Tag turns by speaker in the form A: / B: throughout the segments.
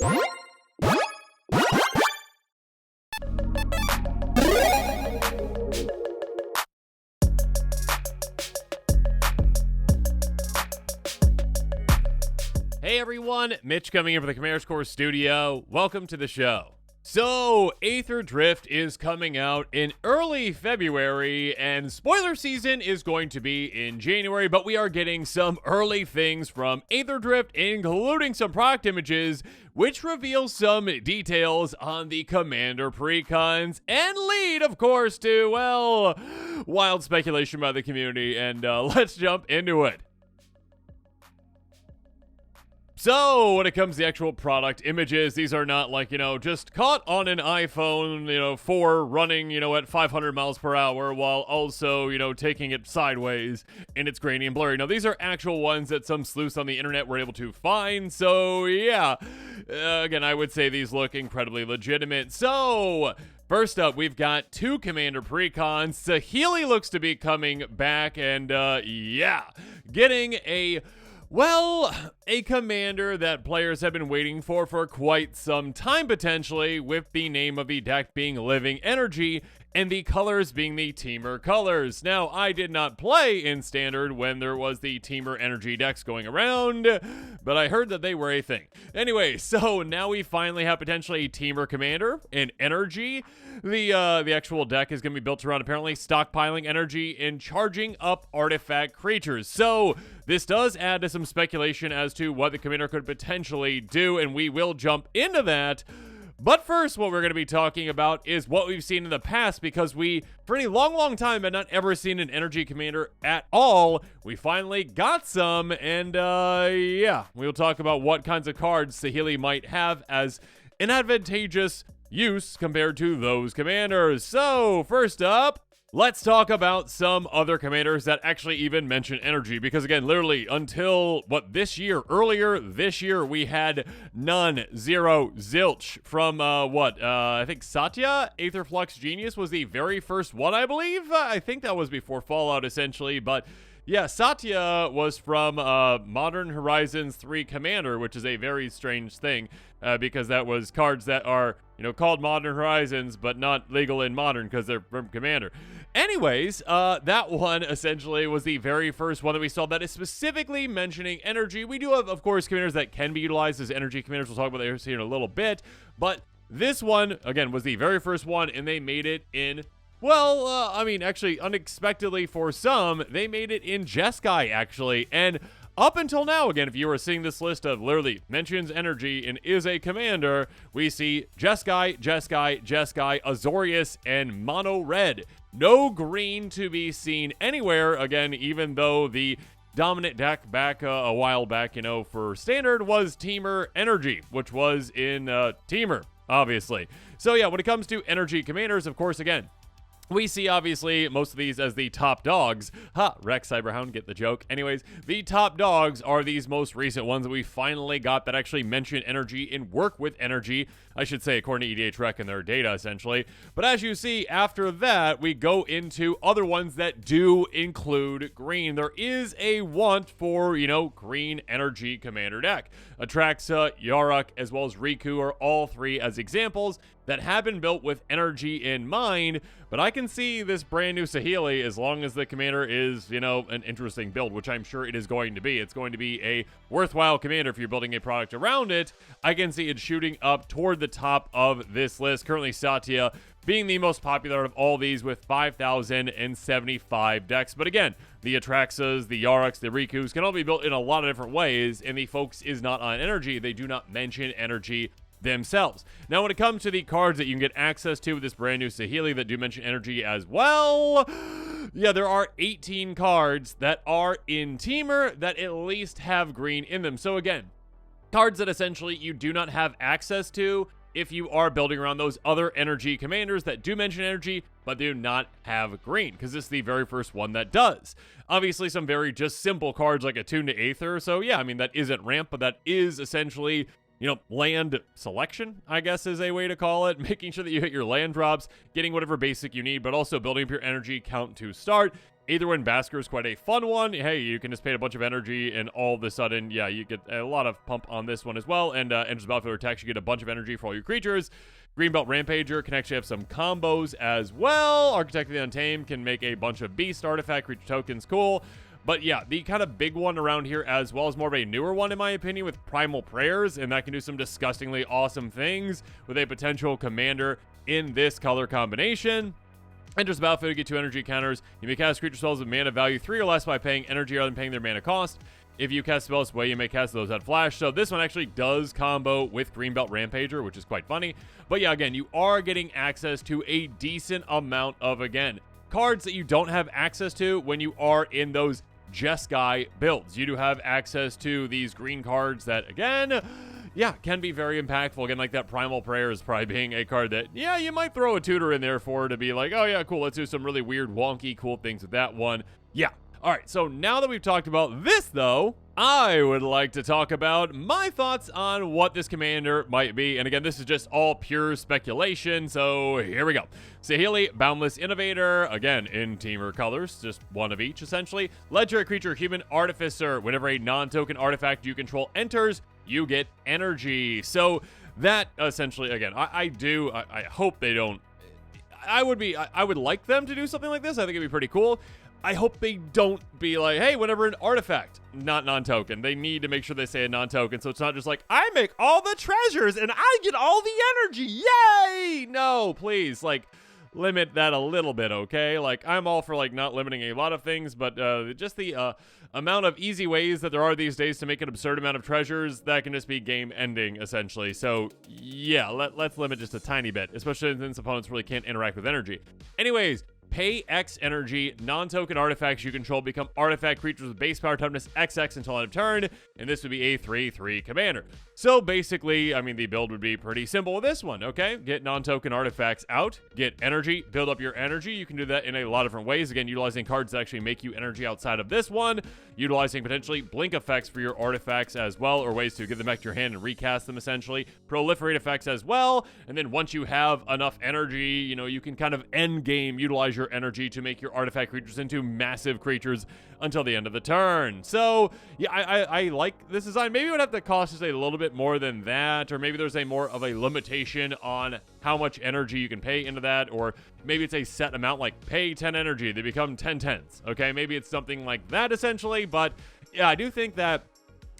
A: Hey everyone, Mitch coming in for the Commander's Core Studio. Welcome to the show. So, Aetherdrift is coming out in early February, and spoiler season is going to be in January, but we are getting some early things from Aetherdrift, including some product images, which reveal some details on the Commander Precons, and lead, of course, to, well, wild speculation by the community, and let's jump into it. So, when it comes to the actual product images, these are not like, just caught on an iPhone, 4 running, at 500 miles per hour while also, taking it sideways and it's grainy and blurry. Now, these are actual ones that some sleuths on the internet were able to find. So, yeah, again, I would say these look incredibly legitimate. So, first up, we've got 2 Commander Precons. Saheeli looks to be coming back and, yeah, getting a commander that players have been waiting for quite some time, potentially, with the name of the deck being Living Energy and the colors being the Temur colors. Now, I did not play in Standard when there was the Temur Energy decks going around, but I heard that they were a thing. Anyway, so now we finally have potentially a Temur commander in Energy. The actual deck is going to be built around apparently stockpiling energy and charging up artifact creatures. So this does add to some speculation as to what the commander could potentially do, and we will jump into that. But first, what we're going to be talking about is what we've seen in the past, because we, for a long time, had not ever seen an energy commander at all. We finally got some, and yeah, we'll talk about what kinds of cards Saheeli might have as an advantageous use compared to those commanders. So, first up, let's talk about some other commanders that actually even mention energy, because again, literally until earlier this year, we had none, zero, zilch from I think Satya, Aetherflux Genius was the very first one, I believe. I think that was before Fallout, essentially, but yeah, Satya was from Modern Horizons 3 Commander, which is a very strange thing, because that was cards that are, called Modern Horizons, but not legal in Modern because they're from Commander. Anyways, that one essentially was the very first one that we saw that is specifically mentioning energy. We do have, of course, commanders that can be utilized as energy commanders. We'll talk about those here in a little bit, but this one, again, was the very first one, and they made it in... actually, unexpectedly for some, they made it in Jeskai, actually. And up until now, again, if you were seeing this list of literally mentions energy and is a commander, we see Jeskai, Azorius, and Mono Red. No green to be seen anywhere, again, even though the dominant deck back a while back, for Standard was Temur Energy, which was in Temur, obviously. So yeah, when it comes to energy commanders, of course, again, we see, obviously, most of these as the top dogs. Rex Cyberhound, get the joke. Anyways, the top dogs are these most recent ones that we finally got that actually mention energy and work with energy. I should say, according to EDH Rec and their data, essentially. But as you see, after that, we go into other ones that do include green. There is a want for, green energy commander deck. Atraxa, Yarok, as well as Riku are all 3 as examples that have been built with energy in mind, but I can see this brand new Saheeli, as long as the commander is, an interesting build, which I'm sure it is going to be. It's going to be a worthwhile commander if you're building a product around it. I can see it shooting up toward the top of this list. Currently, Satya being the most popular of all these with 5,075 decks. But again, the Atraxas, the Yaroks, the Rikus can all be built in a lot of different ways, and the focus is not on energy. They do not mention energy themselves. Now, when it comes to the cards that you can get access to with this brand new Saheeli that do mention energy as well, yeah, there are 18 cards that are in Temur that at least have green in them. So again, cards that essentially you do not have access to if you are building around those other energy commanders that do mention energy but do not have green, because this is the very first one that does. Obviously, some very just simple cards like Attune to Aether. So yeah, I mean, that isn't ramp, but that is essentially, land selection, I guess is a way to call it. Making sure that you hit your land drops, getting whatever basic you need, but also building up your energy count to start. Aetherwind Basker is quite a fun one. Hey, you can just pay a bunch of energy, and all of a sudden, yeah, you get a lot of pump on this one as well. And Ender's Battlefield attacks, you get a bunch of energy for all your creatures. Greenbelt Rampager can actually have some combos as well. Architect of the Untamed can make a bunch of beast artifact creature tokens. Cool. But yeah, the kind of big one around here as well is more of a newer one in my opinion with Primal Prayers, and that can do some disgustingly awesome things with a potential commander in this color combination. Enters the battlefield, you get 2 energy counters. You may cast creature spells with mana value 3 or less by paying energy rather than paying their mana cost. If you cast spells this way, you may cast those at flash. So this one actually does combo with Greenbelt Rampager, which is quite funny. But yeah, again, you are getting access to a decent amount of, again, cards that you don't have access to when you are in those Jeskai builds. You do have access to these green cards that, again, yeah, can be very impactful. Again, like that Primal Prayer is probably being a card that, yeah, you might throw a tutor in there for to be like, oh yeah, cool, let's do some really weird, wonky, cool things with that one. Yeah. All right, so now that we've talked about this, though, I would like to talk about my thoughts on what this commander might be. And again, this is just all pure speculation, so here we go. Saheeli, Boundless Innovator, again, in Temur colors, just one of each, essentially. Legendary creature, Human Artificer. Whenever a non-token artifact you control enters, you get energy. So that, essentially, again, I hope they don't... I would like them to do something like this. I think it'd be pretty cool. I hope they don't be like, hey, whenever an artifact, not non-token. They need to make sure they say a non-token, so it's not just like, I make all the treasures and I get all the energy, yay! No, please, like, limit that a little bit, okay? Like, I'm all for, like, not limiting a lot of things, but just the amount of easy ways that there are these days to make an absurd amount of treasures, that can just be game-ending, essentially. So, yeah, let's limit just a tiny bit, especially since opponents really can't interact with energy. Anyways, pay X energy, non-token artifacts you control become artifact creatures with base power toughness XX until end of turn, and this would be a 3/3 commander. So basically, I mean, the build would be pretty simple with this one, okay? Get non-token artifacts out, get energy, build up your energy. You can do that in a lot of different ways. Again, utilizing cards that actually make you energy outside of this one, utilizing potentially blink effects for your artifacts as well, or ways to get them back to your hand and recast them, essentially. Proliferate effects as well, and then once you have enough energy, you know, you can kind of end game utilize your energy to make your artifact creatures into massive creatures until the end of the turn. So, yeah, I like this design. Maybe it would have to cost us a little bit more than that, or maybe there's a more of a limitation on how much energy you can pay into that, or maybe it's a set amount, like pay 10 energy, they become 10 tens, okay? Maybe it's something like that, essentially, but yeah, I do think that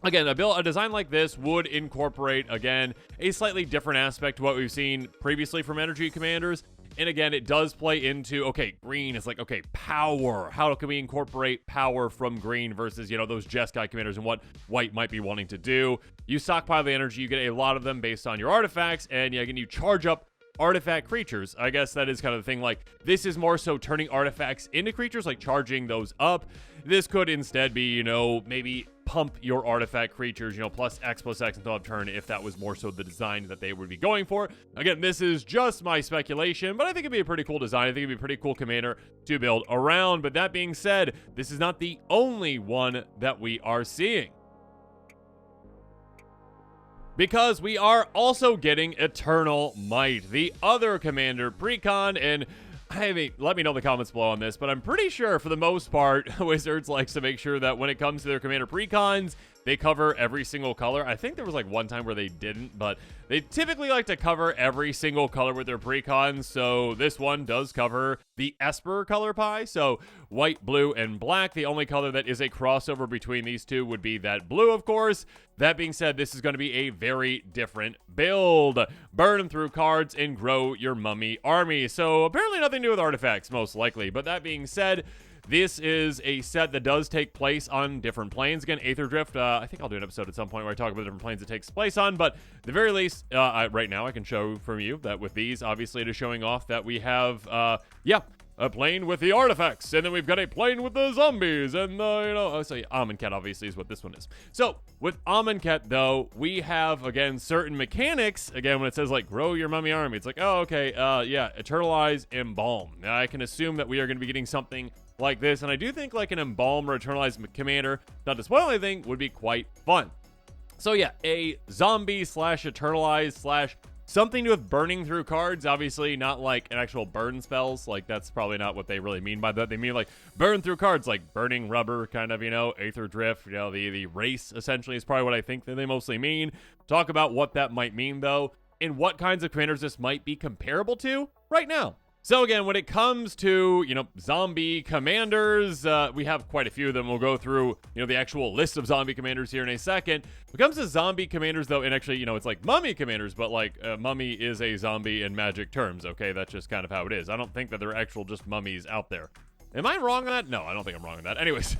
A: again, a design like this would incorporate, again, a slightly different aspect to what we've seen previously from energy commanders. And again, it does play into, okay, green is like, okay, power. How can we incorporate power from green versus, you know, those Jeskai commanders and what white might be wanting to do? You stockpile the energy, you get a lot of them based on your artifacts, and again, you charge up artifact creatures. I guess that is kind of the thing. Like, this is more so turning artifacts into creatures, like charging those up. This could instead be, you know, maybe pump your artifact creatures, you know, plus X until end turn, if that was more so the design that they would be going for. Again, this is just my speculation, but I think it'd be a pretty cool design. I think it'd be a pretty cool commander to build around. But that being said, this is not the only one that we are seeing, because we are also getting Eternal Might, the other commander precon. And I mean, let me know in the comments below on this, but I'm pretty sure for the most part, Wizards likes to make sure that when it comes to their commander precons, they cover every single color. I think there was like one time where they didn't, but they typically like to cover every single color with their precons. So this one does cover the Esper color pie. So white, blue, and black. The only color that is a crossover between these two would be that blue, of course. That being said, this is going to be a very different build. Burn them through cards and grow your mummy army. So apparently nothing to do with artifacts, most likely. But that being said, this is a set that does take place on different planes. Again, Aetherdrift, I think I'll do an episode at some point where I talk about the different planes it takes place on, but at the very least, right now I can show from you that with these, obviously it is showing off that we have, a plane with the artifacts, and then we've got a plane with the zombies, and Amonkhet obviously is what this one is. So, with Amonkhet, though, we have, again, certain mechanics. Again, when it says, like, grow your mummy army, it's like, oh, okay, Eternalize, Embalm. Now, I can assume that we are going to be getting something like this, and I do think, like, an Embalm or Eternalize commander, not to spoil anything, would be quite fun. So, yeah, a zombie / Eternalize / something to do with burning through cards. Obviously not like an actual burn spells, like that's probably not what they really mean by that. They mean like burn through cards, like burning rubber, kind of, Aetherdrift, the race essentially is probably what I think that they mostly mean. Talk about what that might mean though, and what kinds of commanders this might be comparable to right now. So again, when it comes to, zombie commanders, we have quite a few of them. We'll go through, the actual list of zombie commanders here in a second. When it comes to zombie commanders, though, and actually, it's like mummy commanders, but like mummy is a zombie in magic terms, okay? That's just kind of how it is. I don't think that there are actual just mummies out there. Am I wrong on that? No, I don't think I'm wrong on that. Anyways,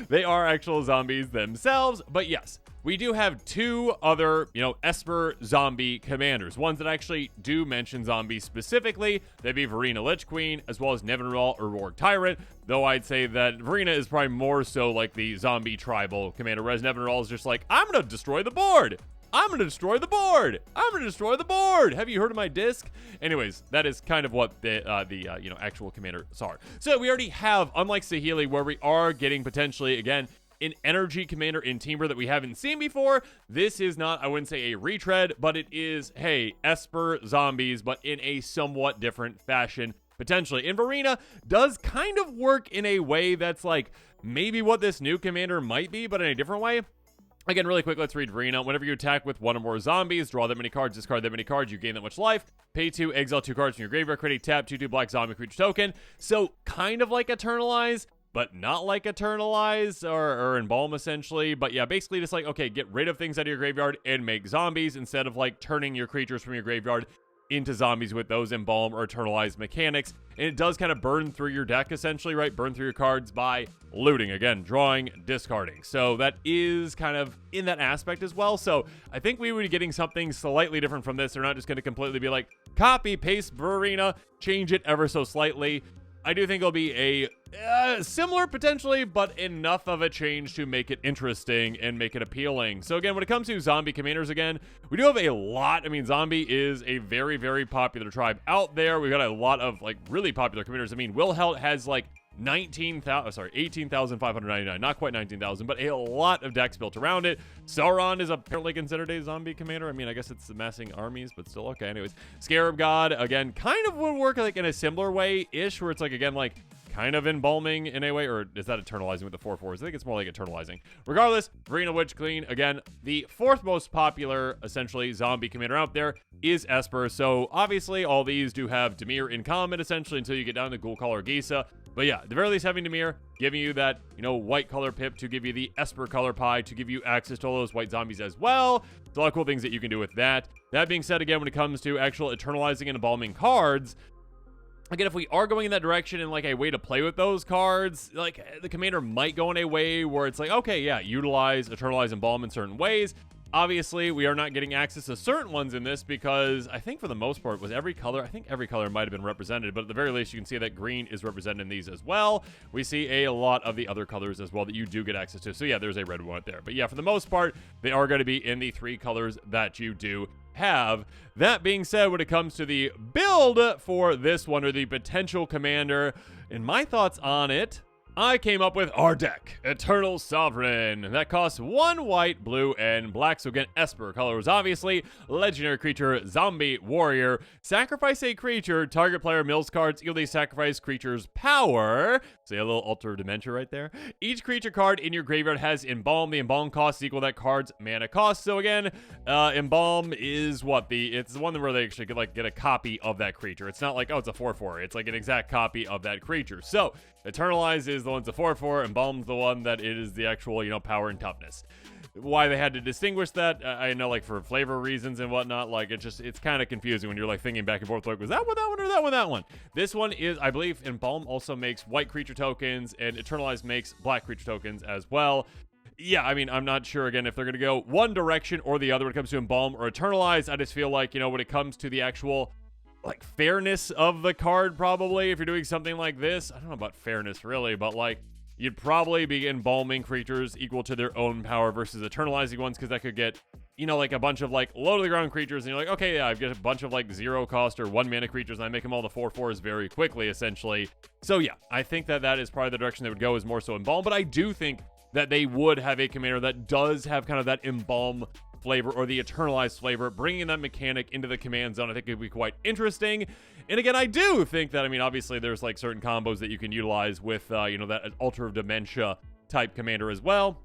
A: they are actual zombies themselves. But yes, we do have two other, Esper zombie commanders. Ones that actually do mention zombies specifically. They'd be Verena Lich Queen, as well as Nevinral or Rourke Tyrant. Though I'd say that Verena is probably more so like the zombie tribal commander, whereas Nevinral is just like, I'm going to destroy the board. I'm going to destroy the board. I'm going to destroy the board. Have you heard of my disc? Anyways, that is kind of what the actual commanders are. So we already have, unlike Saheeli, where we are getting potentially, again, an energy commander in Temur that we haven't seen before. This is not, I wouldn't say a retread, but it is, hey, Esper Zombies, but in a somewhat different fashion, potentially. And Verena does kind of work in a way that's like maybe what this new commander might be, but in a different way. Again, really quick, let's read Verena. Whenever you attack with one or more zombies, draw that many cards, discard that many cards, you gain that much life. Pay 2, exile 2 cards from your graveyard, create a tap, 2/2 black zombie creature token. So, kind of like Eternalize, but not like Eternalize or Embalm, essentially. But yeah, basically just like, okay, get rid of things out of your graveyard and make zombies instead of like turning your creatures from your graveyard into zombies with those Embalm or Eternalize mechanics. And it does kind of burn through your deck, essentially, right? Burn through your cards by looting. Again, drawing, discarding. So that is kind of in that aspect as well. So I think we would be getting something slightly different from this. They're not just going to completely be like, copy, paste Verena, change it ever so slightly. I do think it'll be a similar potentially, but enough of a change to make it interesting and make it appealing. So again, when it comes to zombie commanders, again, we do have a lot. I mean, zombie is a very, very popular tribe out there. We've got a lot of like really popular commanders. I mean, Wilhelt has like 18,599, not quite 19,000, but a lot of decks built around it. Sauron is apparently considered a zombie commander. I mean, I guess it's amassing armies, but still okay. Anyways, Scarab God, again, kind of would work like in a similar way-ish, where it's like, again, like kind of embalming in a way, or is that eternalizing with the 4/4s? I think it's more like eternalizing. Regardless, Verena Witch Queen, again, the fourth most popular, essentially, zombie commander out there is Esper. So obviously, all these do have Dimir in common, essentially, until you get down to Ghoul-Color Gisa. But yeah, at the very least, having Dimir, giving you that, white color pip to give you the Esper color pie, to give you access to all those white zombies as well. There's a lot of cool things that you can do with that. That being said, again, when it comes to actual eternalizing and embalming cards, again, if we are going in that direction and like a way to play with those cards, like the commander might go in a way where it's like, okay, yeah, utilize, eternalize, embalm in certain ways. Obviously, we are not getting access to certain ones in this because I think for the most part was every color. I think every color might have been represented, but at the very least, you can see that green is represented in these as well. We see a lot of the other colors as well that you do get access to. So yeah, there's a red one there. But yeah, for the most part, they are going to be in the 3 colors that you do have. That being said, when it comes to the build for this one, or the potential commander, and my thoughts on it, I came up with our deck, Eternal Sovereign. That costs 1 white, blue, and black. So again, Esper colors, obviously. Legendary creature, Zombie Warrior. Sacrifice a creature, target player mills cards, equal the sacrifice creature's power. See a little Altar Dementia right there? Each creature card in your graveyard has Embalm. The Embalm cost is equal to that card's mana cost. So again, Embalm is what? It's the one where they actually get a copy of that creature. It's not like, oh, it's a 4/4. It's like an exact copy of that creature. So Eternalize is the one that's a 4/4. Embalm's the one that it is the actual, power and toughness. Why they had to distinguish that, I know, like for flavor reasons and whatnot, like it's kind of confusing when you're like thinking back and forth, like, was that one, that one, or that one, that one? This one is, I believe, Embalm also makes white creature tokens, and Eternalize makes black creature tokens as well. Yeah, I mean, I'm not sure, again, if they're going to go one direction or the other when it comes to Embalm or Eternalize. I just feel like, when it comes to the actual like fairness of the card, probably if you're doing something like this, I don't know about fairness really, but like you'd probably be embalming creatures equal to their own power versus eternalizing ones, because that could get, like a bunch of like low to the ground creatures, and you're like, okay, yeah, I've got a bunch of like 0 cost or 1 mana creatures, and I make them all the 4/4s very quickly, essentially. So yeah, I think that is probably the direction they would go, is more so embalm, but I do think that they would have a commander that does have kind of that embalm flavor or the eternalized flavor, bringing that mechanic into the command zone, I think it would be quite interesting. And again, I do think that, I mean, obviously there's like certain combos that you can utilize with, that Altar of Dementia type commander as well.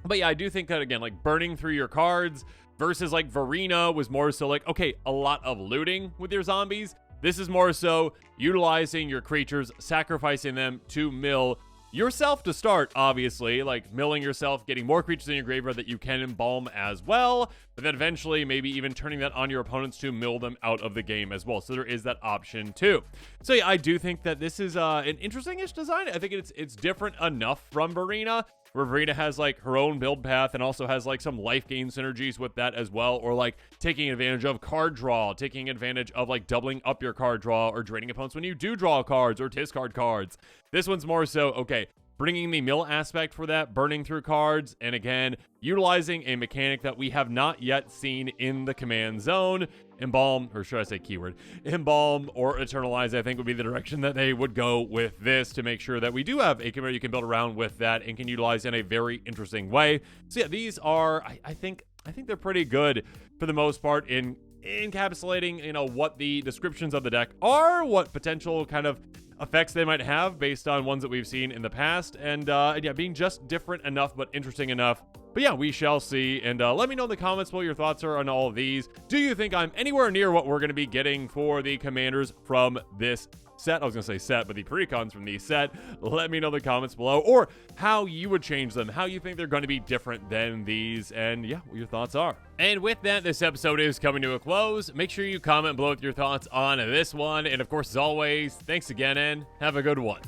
A: But yeah, I do think that, again, like burning through your cards versus like Varina was more so like, okay, a lot of looting with your zombies. This is more so utilizing your creatures, sacrificing them to mill yourself to start, obviously, like milling yourself, getting more creatures in your graveyard that you can embalm as well, but then eventually maybe even turning that on your opponents to mill them out of the game as well. So there is that option too. So yeah, I do think that this is an interesting-ish design. I think it's different enough from Varina, where Varina has like her own build path and also has like some life gain synergies with that as well, or like taking advantage of card draw, taking advantage of like doubling up your card draw or draining opponents when you do draw cards or discard cards. This one's more so, okay, bringing the mill aspect for that, burning through cards, and again, utilizing a mechanic that we have not yet seen in the command zone. Embalm, or should I say keyword, embalm or eternalize, I think would be the direction that they would go with this to make sure that we do have a commander you can build around with that and can utilize in a very interesting way. So yeah, these are, I think they're pretty good for the most part in encapsulating, what the descriptions of the deck are, what potential kind of effects they might have based on ones that we've seen in the past, and yeah, being just different enough but interesting enough. But yeah, we shall see, and let me know in the comments what your thoughts are on all of these. Do you think I'm anywhere near what we're going to be getting for the commanders from this set? I was going to say set, but the precons from the set. Let me know in the comments below, or how you would change them, how you think they're going to be different than these, and yeah, what your thoughts are. And with that, this episode is coming to a close. Make sure you comment below with your thoughts on this one, and of course, as always, thanks again, and have a good one.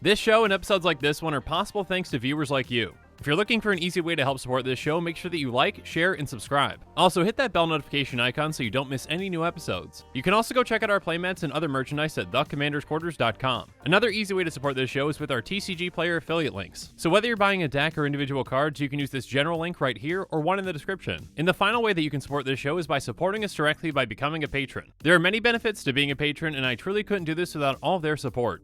A: This show and episodes like this one are possible thanks to viewers like you. If you're looking for an easy way to help support this show, make sure that you like, share, and subscribe. Also, hit that bell notification icon so you don't miss any new episodes. You can also go check out our playmats and other merchandise at thecommandersquarters.com. Another easy way to support this show is with our TCG player affiliate links. So whether you're buying a deck or individual cards, you can use this general link right here or one in the description. And the final way that you can support this show is by supporting us directly by becoming a patron. There are many benefits to being a patron, and I truly couldn't do this without all of their support.